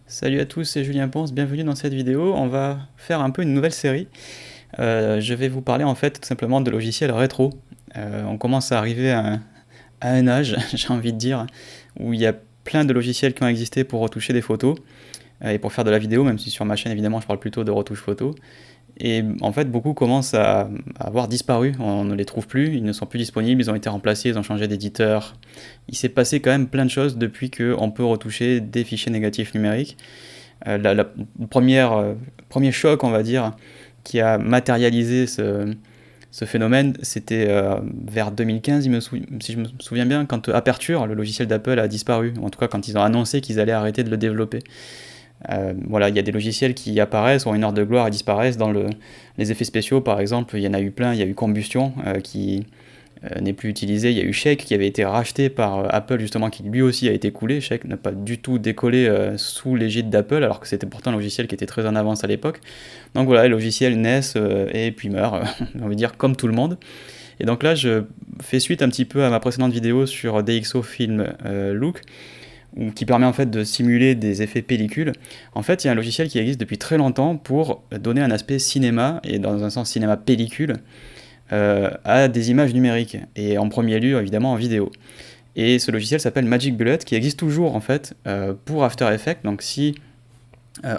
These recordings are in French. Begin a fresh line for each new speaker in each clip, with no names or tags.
Salut à tous, c'est Julien Ponce, bienvenue dans cette vidéo. On va faire un peu une nouvelle série. Je vais vous parler en fait tout simplement de logiciels rétro. On commence à arriver à un âge, j'ai envie de dire, où il y a plein de logiciels qui ont existé pour retoucher des photos et pour faire de la vidéo, même si sur ma chaîne évidemment je parle plutôt de retouche photo. Et en fait beaucoup commencent à avoir disparu, on ne les trouve plus, ils ne sont plus disponibles, ils ont été remplacés, ils ont changé d'éditeur. Il s'est passé quand même plein de choses depuis qu'on peut retoucher des fichiers négatifs numériques. Le premier choc, on va dire, qui a matérialisé ce phénomène, c'était vers 2015, si je me souviens bien, quand Aperture, le logiciel d'Apple, a disparu, ou en tout cas quand ils ont annoncé qu'ils allaient arrêter de le développer. Voilà, il y a des logiciels qui apparaissent, ont une heure de gloire et disparaissent. Dans les effets spéciaux, par exemple, il y en a eu plein. Il y a eu Combustion qui n'est plus utilisé. Il y a eu Shake qui avait été racheté par Apple, justement, qui lui aussi a été coulé. Shake n'a pas du tout décollé sous l'égide d'Apple, alors que c'était pourtant un logiciel qui était très en avance à l'époque. Donc voilà, les logiciels naissent et puis meurent, on va dire, comme tout le monde. Et donc là, je fais suite un petit peu à ma précédente vidéo sur DxO Film Look, qui permet en fait de simuler des effets pellicule. En fait, il y a un logiciel qui existe depuis très longtemps pour donner un aspect cinéma, et dans un sens cinéma pellicule, à des images numériques, et en premier lieu évidemment en vidéo. Et ce logiciel s'appelle Magic Bullet, qui existe toujours en fait pour After Effects. Donc si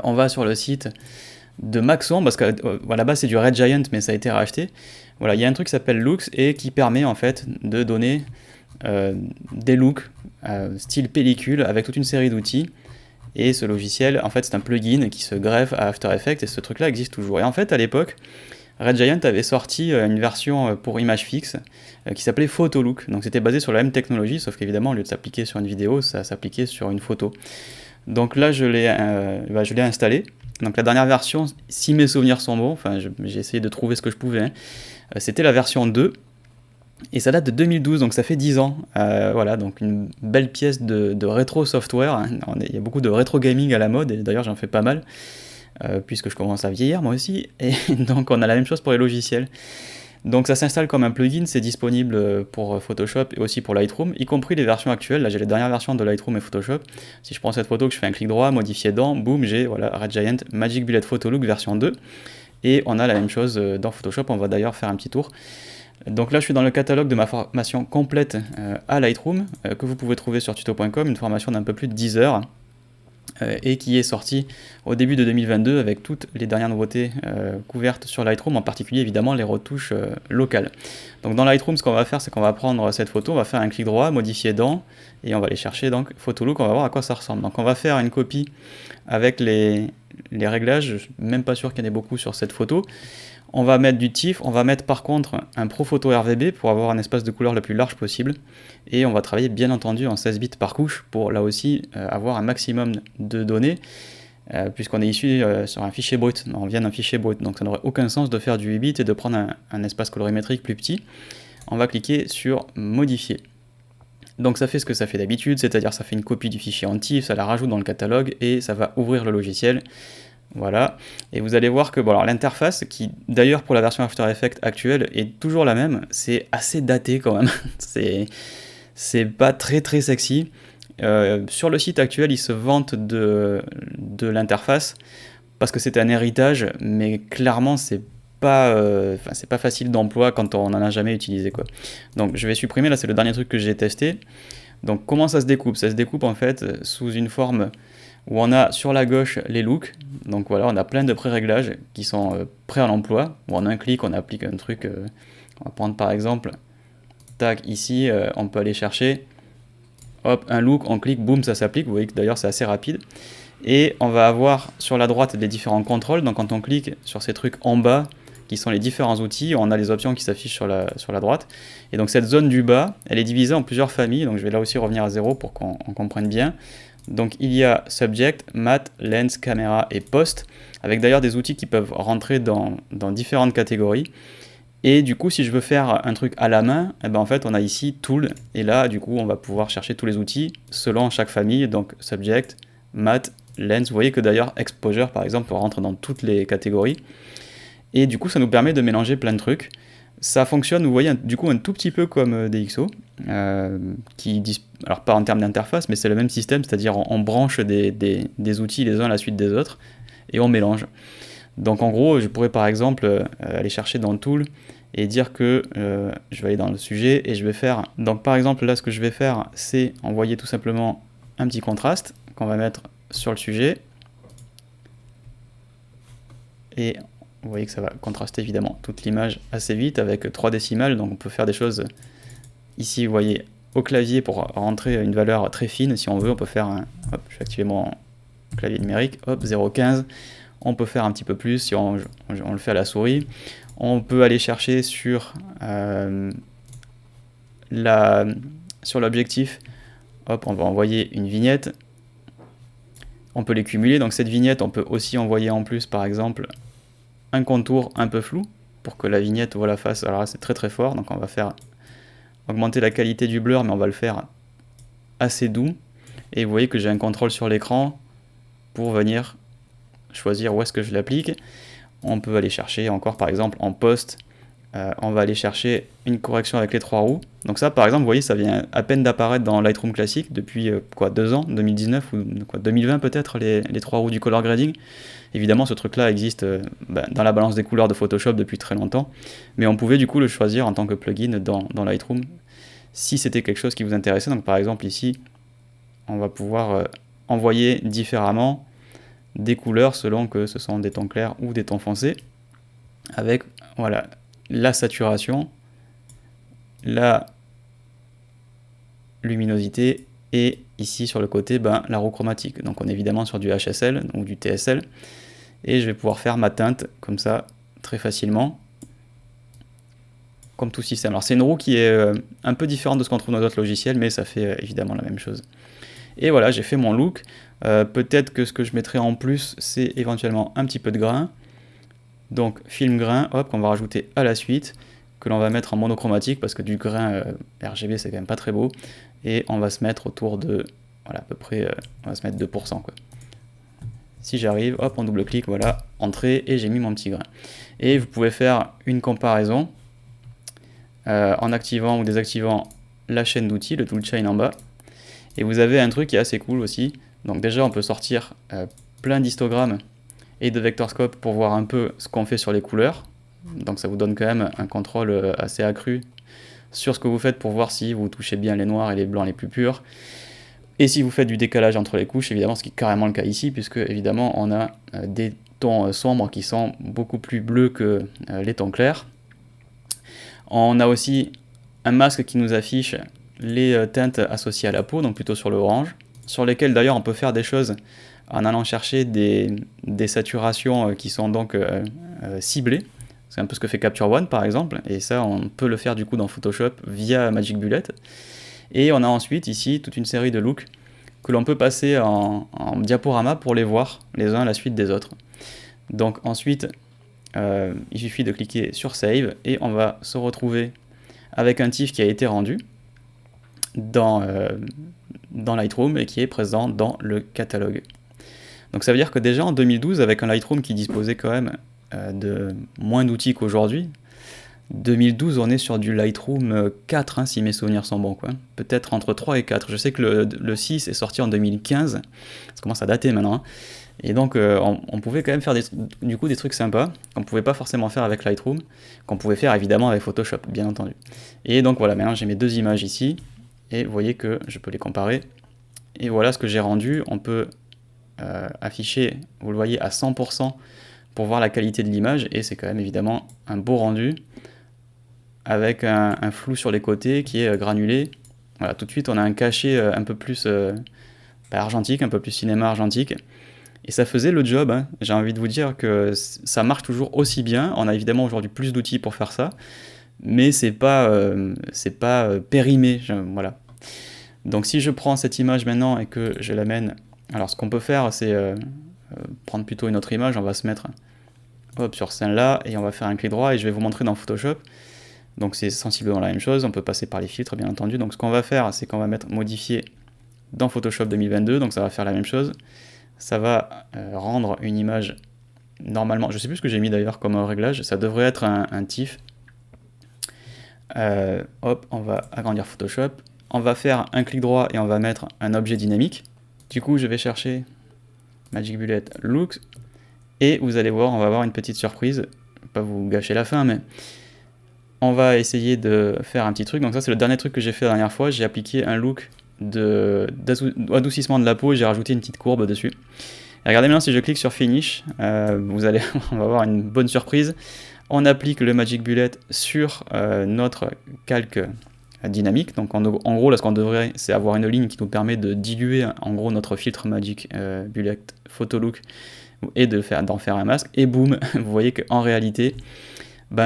on va sur le site de Maxon, parce qu'à la base c'est du Red Giant mais ça a été racheté, voilà, il y a un truc qui s'appelle Looks et qui permet en fait de donner des looks style pellicule avec toute une série d'outils. Et ce logiciel, en fait, c'est un plugin qui se greffe à After Effects, et ce truc-là existe toujours. Et en fait, à l'époque, Red Giant avait sorti une version pour image fixe qui s'appelait Photolook. Donc c'était basé sur la même technologie, sauf qu'évidemment, au lieu de s'appliquer sur une vidéo, ça s'appliquait sur une photo. Donc là, je l'ai installé. Donc la dernière version, si mes souvenirs sont bons, enfin j'ai essayé de trouver ce que je pouvais, hein, c'était la version 2. Et ça date de 2012, donc ça fait 10 ans. Voilà, donc une belle pièce de rétro software. Il y a beaucoup de rétro gaming à la mode, et d'ailleurs j'en fais pas mal, puisque je commence à vieillir moi aussi. Et donc on a la même chose pour les logiciels. Donc ça s'installe comme un plugin, c'est disponible pour Photoshop et aussi pour Lightroom, y compris les versions actuelles. Là j'ai les dernières versions de Lightroom et Photoshop. Si je prends cette photo, que je fais un clic droit, modifier dans, boum, j'ai voilà, Red Giant Magic Bullet Photolook version 2. Et on a la même chose dans Photoshop, on va d'ailleurs faire un petit tour. Donc là je suis dans le catalogue de ma formation complète à Lightroom, que vous pouvez trouver sur tuto.com, une formation d'un peu plus de 10 heures, et qui est sortie au début de 2022 avec toutes les dernières nouveautés couvertes sur Lightroom, en particulier évidemment les retouches locales. Donc dans Lightroom, ce qu'on va faire, c'est qu'on va prendre cette photo, on va faire un clic droit, modifier dans, et on va aller chercher donc Photolook, on va voir à quoi ça ressemble. Donc on va faire une copie avec les réglages, je suis même pas sûr qu'il y en ait beaucoup sur cette photo. On va mettre du TIFF, on va mettre par contre un Profoto RVB pour avoir un espace de couleur le plus large possible, et on va travailler bien entendu en 16 bits par couche pour là aussi avoir un maximum de données, puisqu'on est issu sur un fichier brut, on vient d'un fichier brut, donc ça n'aurait aucun sens de faire du 8 bits et de prendre un espace colorimétrique plus petit. On va cliquer sur modifier. Donc ça fait ce que ça fait d'habitude, c'est-à-dire ça fait une copie du fichier en TIFF, ça la rajoute dans le catalogue et ça va ouvrir le logiciel. Voilà, et vous allez voir que bon, alors l'interface, qui d'ailleurs pour la version After Effects actuelle est toujours la même, c'est assez daté quand même, c'est pas très très sexy. Sur le site actuel, ils se vantent de l'interface parce que c'est un héritage, mais clairement c'est pas facile d'emploi quand on n'en a jamais utilisé, quoi. Donc je vais supprimer, là c'est le dernier truc que j'ai testé. Donc comment ça se découpe? Ça se découpe en fait sous une forme où on a sur la gauche les looks, donc voilà, on a plein de pré-réglages qui sont prêts à l'emploi, où en un clic on applique un truc, on va prendre par exemple, tac, ici, on peut aller chercher, hop, un look, on clique, boum, ça s'applique, vous voyez que d'ailleurs c'est assez rapide, et on va avoir sur la droite les différents contrôles, donc quand on clique sur ces trucs en bas, qui sont les différents outils, on a les options qui s'affichent sur la droite, et donc cette zone du bas, elle est divisée en plusieurs familles, donc je vais là aussi revenir à 0 pour qu'on comprenne bien. Donc il y a Subject, Matte, Lens, Caméra et Post, avec d'ailleurs des outils qui peuvent rentrer dans différentes catégories. Et du coup, si je veux faire un truc à la main, eh ben en fait on a ici Tool, et là du coup on va pouvoir chercher tous les outils selon chaque famille, donc Subject, Matte, Lens. Vous voyez que d'ailleurs Exposure par exemple rentre dans toutes les catégories. Et du coup ça nous permet de mélanger plein de trucs. Ça fonctionne, vous voyez, du coup un tout petit peu comme DxO, alors pas en termes d'interface, mais c'est le même système, c'est-à-dire on branche des outils les uns à la suite des autres, et on mélange. Donc en gros, je pourrais par exemple aller chercher dans le tool, et dire que je vais aller dans le sujet, et je vais faire, donc par exemple là ce que je vais faire, c'est envoyer tout simplement un petit contraste, qu'on va mettre sur le sujet, et vous voyez que ça va contraster évidemment toute l'image assez vite avec 3 décimales, donc on peut faire des choses ici, vous voyez, au clavier pour rentrer une valeur très fine, si on veut, on peut faire un, hop, je vais activer mon clavier numérique, hop, 0,15, on peut faire un petit peu plus si on le fait à la souris, on peut aller chercher sur l'objectif, hop, on va envoyer une vignette, on peut les cumuler, donc cette vignette, on peut aussi envoyer en plus, par exemple, un contour un peu flou, pour que la vignette voit la face. Alors là, c'est très très fort, donc on va faire augmenter la qualité du blur, mais on va le faire assez doux. Et vous voyez que j'ai un contrôle sur l'écran pour venir choisir où est-ce que je l'applique. On peut aller chercher encore, par exemple, en post, on va aller chercher une correction avec les 3 roues. Donc ça, par exemple, vous voyez, ça vient à peine d'apparaître dans Lightroom classique depuis 2 ans, 2019 ou 2020 peut-être, les 3 roues du color grading. Évidemment, ce truc-là existe dans la balance des couleurs de Photoshop depuis très longtemps, mais on pouvait du coup le choisir en tant que plugin dans Lightroom, si c'était quelque chose qui vous intéressait. Donc par exemple ici, on va pouvoir envoyer différemment des couleurs selon que ce sont des tons clairs ou des tons foncés, avec voilà, la saturation, la luminosité, et ici sur le côté, la roue chromatique. Donc on est évidemment sur du HSL ou du TSL, et je vais pouvoir faire ma teinte comme ça très facilement, comme tout système. Alors c'est une roue qui est un peu différente de ce qu'on trouve dans d'autres logiciels, mais ça fait évidemment la même chose. Et voilà, j'ai fait mon look. Peut-être que ce que je mettrai en plus, c'est éventuellement un petit peu de grain. Donc film grain, hop, qu'on va rajouter à la suite, que l'on va mettre en monochromatique, parce que du grain RGB c'est quand même pas très beau. Et on va se mettre autour de, voilà, à peu près, on va se mettre 2%, quoi. Si j'arrive, hop, on double-clique, voilà, entrée, et j'ai mis mon petit grain. Et vous pouvez faire une comparaison en activant ou désactivant la chaîne d'outils, le toolchain en bas. Et vous avez un truc qui est assez cool aussi. Donc déjà, on peut sortir plein d'histogrammes et de vectorscope pour voir un peu ce qu'on fait sur les couleurs. Donc ça vous donne quand même un contrôle assez accru sur ce que vous faites pour voir si vous touchez bien les noirs et les blancs les plus purs. Et si vous faites du décalage entre les couches, évidemment, ce qui est carrément le cas ici, puisque évidemment on a des tons sombres qui sont beaucoup plus bleus que les tons clairs. On a aussi un masque qui nous affiche les teintes associées à la peau, donc plutôt sur le orange, sur lesquelles d'ailleurs on peut faire des choses en allant chercher des saturations qui sont donc ciblées. C'est un peu ce que fait Capture One par exemple, et ça on peut le faire du coup dans Photoshop via Magic Bullet. Et on a ensuite ici toute une série de looks que l'on peut passer en diaporama pour les voir les uns à la suite des autres. Donc ensuite, il suffit de cliquer sur Save et on va se retrouver avec un TIFF qui a été rendu dans Lightroom et qui est présent dans le catalogue. Donc ça veut dire que déjà en 2012, avec un Lightroom qui disposait quand même de moins d'outils qu'aujourd'hui, 2012 on est sur du Lightroom 4 si mes souvenirs sont bons, quoi. Peut-être entre 3 et 4. Je sais que le 6 est sorti en 2015, ça commence à dater maintenant, hein. Et donc on pouvait quand même faire du coup des trucs sympas qu'on ne pouvait pas forcément faire avec Lightroom, qu'on pouvait faire évidemment avec Photoshop, bien entendu. Et donc voilà, maintenant j'ai mes deux images ici, et vous voyez que je peux les comparer. Et voilà ce que j'ai rendu. On peut afficher, vous le voyez, à 100% pour voir la qualité de l'image, et c'est quand même évidemment un beau rendu, avec un flou sur les côtés qui est granulé. Voilà, tout de suite on a un cachet un peu plus argentique, un peu plus cinéma argentique. Et ça faisait le job, hein. J'ai envie de vous dire que ça marche toujours aussi bien. On a évidemment aujourd'hui plus d'outils pour faire ça, mais c'est pas périmé, voilà. Donc si je prends cette image maintenant et que je l'amène, alors ce qu'on peut faire c'est prendre plutôt une autre image, on va se mettre hop, sur celle-là et on va faire un clic droit et je vais vous montrer dans Photoshop. Donc c'est sensiblement la même chose, on peut passer par les filtres bien entendu. Donc ce qu'on va faire c'est qu'on va mettre modifier dans Photoshop 2022, donc ça va faire la même chose. Ça va rendre une image normalement, je sais plus ce que j'ai mis d'ailleurs comme réglage, ça devrait être un TIFF. Hop, on va agrandir Photoshop. On va faire un clic droit et on va mettre un objet dynamique. Du coup, je vais chercher Magic Bullet Look. Et vous allez voir, on va avoir une petite surprise. Je ne vais pas vous gâcher la fin, mais on va essayer de faire un petit truc. Donc ça, c'est le dernier truc que j'ai fait la dernière fois. J'ai appliqué un look d'adoucissement de la peau et j'ai rajouté une petite courbe dessus. Et regardez maintenant, si je clique sur Finish, on va avoir une bonne surprise. On applique le Magic Bullet sur notre calque dynamique. Donc en gros, là, ce qu'on devrait, c'est avoir une ligne qui nous permet de diluer en gros notre filtre Magic Bullet Photo Look et d'en faire un masque. Et boum, vous voyez qu'en réalité,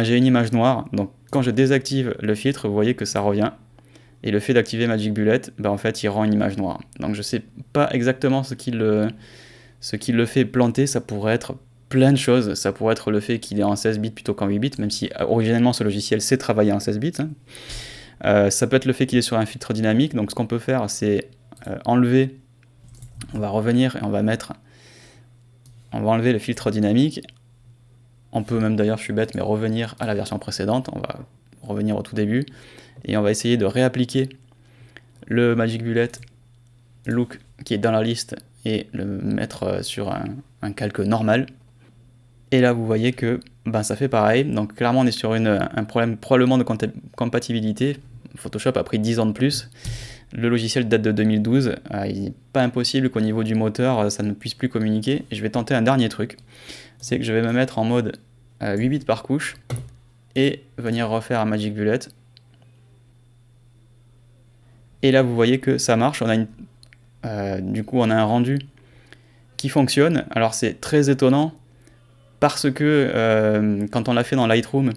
j'ai une image noire. Donc quand je désactive le filtre, vous voyez que ça revient. Et le fait d'activer Magic Bullet, en fait, il rend une image noire. Donc je sais pas exactement ce qui le fait planter. Ça pourrait être plein de choses. Ça pourrait être le fait qu'il est en 16 bits plutôt qu'en 8 bits, même si originellement ce logiciel sait travailler en 16 bits. Ça peut être le fait qu'il est sur un filtre dynamique. Donc ce qu'on peut faire, c'est enlever. On va revenir et on va enlever le filtre dynamique. On peut même, d'ailleurs, je suis bête, mais revenir à la version précédente. On va revenir au tout début. Et on va essayer de réappliquer le Magic Bullet Look qui est dans la liste et le mettre sur un calque normal. Et là, vous voyez que ça fait pareil. Donc clairement, on est sur un problème probablement de compatibilité. Photoshop a pris 10 ans de plus. Le logiciel date de 2012. Il n'est pas impossible qu'au niveau du moteur, ça ne puisse plus communiquer. Et je vais tenter un dernier truc. C'est que je vais me mettre en mode 8 bits par couche et venir refaire un Magic Bullet. Et là, vous voyez que ça marche. Du coup, on a un rendu qui fonctionne. Alors, c'est très étonnant parce que quand on l'a fait dans Lightroom,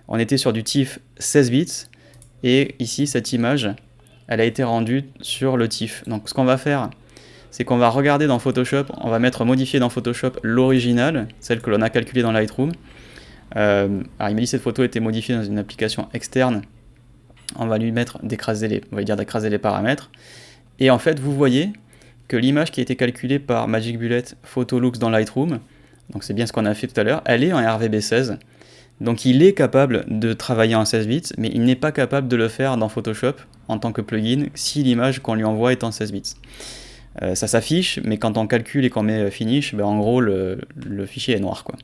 on était sur du TIFF 16 bits. Et ici, cette image, elle a été rendue sur le TIFF. Donc, ce qu'on va faire, c'est qu'on va regarder dans Photoshop. On va modifier dans Photoshop l'original, celle que l'on a calculée dans Lightroom. Alors, il m'a dit que cette photo était modifiée dans une application externe. On va lui mettre d'écraser les paramètres. Et en fait, vous voyez que l'image qui a été calculée par Magic Bullet Photo Looks dans Lightroom, donc c'est bien ce qu'on a fait tout à l'heure, elle est en RVB16. Donc il est capable de travailler en 16 bits, mais il n'est pas capable de le faire dans Photoshop en tant que plugin si l'image qu'on lui envoie est en 16 bits. Ça s'affiche, mais quand on calcule et qu'on met Finish, en gros, le fichier est noir, quoi.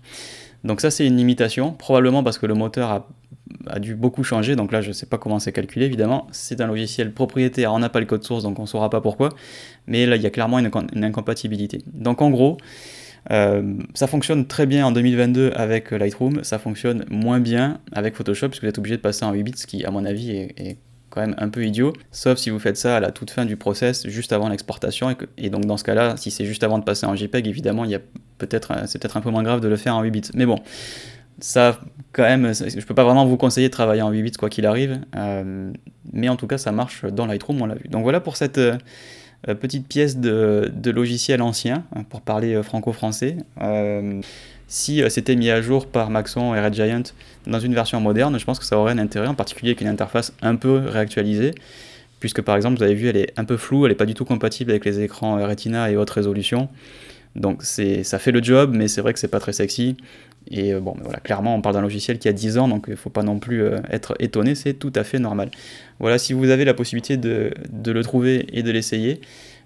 Donc ça, c'est une limitation, probablement parce que le moteur a dû beaucoup changer. Donc là, je ne sais pas comment c'est calculé, évidemment. C'est un logiciel propriétaire, on n'a pas le code source, donc on ne saura pas pourquoi. Mais là, il y a clairement une incompatibilité. Donc en gros, ça fonctionne très bien en 2022 avec Lightroom. Ça fonctionne moins bien avec Photoshop, puisque vous êtes obligé de passer en 8 bits, ce qui, à mon avis, est quand même un peu idiot, sauf si vous faites ça à la toute fin du process, juste avant l'exportation, et donc dans ce cas-là, si c'est juste avant de passer en JPEG, évidemment, c'est peut-être un peu moins grave de le faire en 8 bits. Mais bon, ça, quand même, je peux pas vraiment vous conseiller de travailler en 8 bits quoi qu'il arrive, mais en tout cas, ça marche dans Lightroom, on l'a vu. Donc voilà pour cette petite pièce de logiciel ancien, pour parler franco-français. Si c'était mis à jour par Maxon et Red Giant dans une version moderne, je pense que ça aurait un intérêt, en particulier avec une interface un peu réactualisée, puisque par exemple, vous avez vu, elle est un peu floue, elle n'est pas du tout compatible avec les écrans Retina et haute résolution. Donc ça fait le job, mais c'est vrai que c'est pas très sexy. Et bon, voilà, clairement, on parle d'un logiciel qui a 10 ans, donc il ne faut pas non plus être étonné, c'est tout à fait normal. Voilà, si vous avez la possibilité de le trouver et de l'essayer,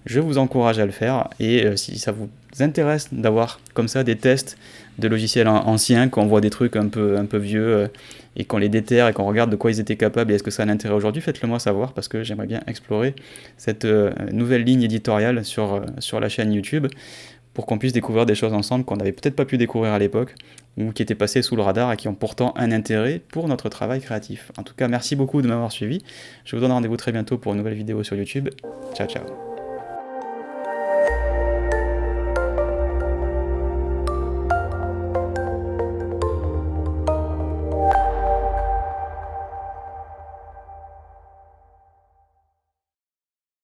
je vous encourage à le faire. Et si ça vous intéresse d'avoir comme ça des tests de logiciels anciens, qu'on voit des trucs un peu vieux et qu'on les déterre et qu'on regarde de quoi ils étaient capables et est-ce que ça a un intérêt aujourd'hui, faites-le moi savoir, parce que j'aimerais bien explorer cette nouvelle ligne éditoriale sur la chaîne YouTube, pour qu'on puisse découvrir des choses ensemble qu'on n'avait peut-être pas pu découvrir à l'époque, ou qui étaient passées sous le radar et qui ont pourtant un intérêt pour notre travail créatif. En tout cas, merci beaucoup de m'avoir suivi. Je vous donne rendez-vous très bientôt pour une nouvelle vidéo sur YouTube. Ciao, ciao.